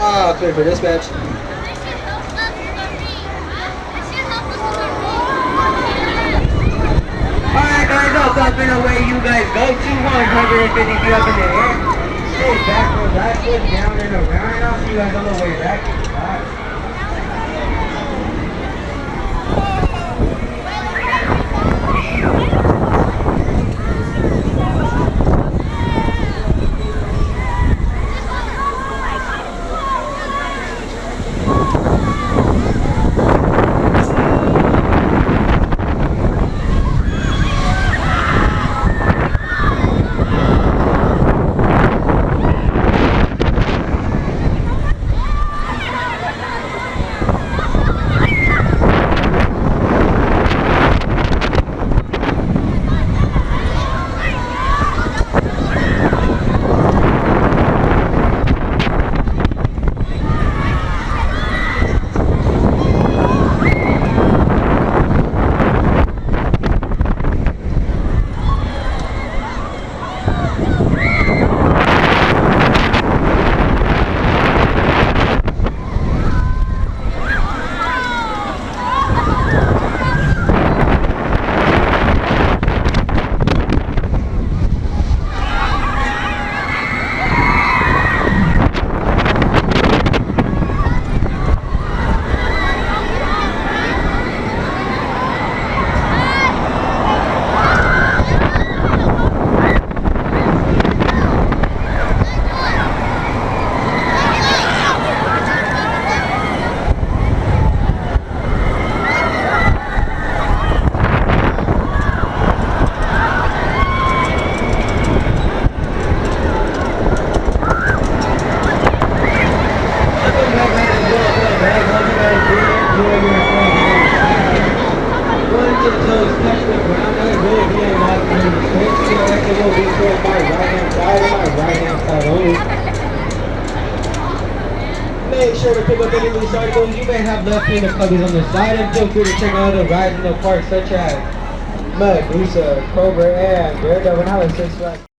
Clear for dispatch. Alright guys, I'll stop in the way you guys go. 150 feet up in the air. Stay backwards, right foot down and around. And I'll see you guys on the way back. Bye. Make sure to pick up any loose articles you may have left in the cubbies on the side, and feel free to check out other rides in the park such as Medusa, Cobra, and Daredevil. Now it's 6 flags.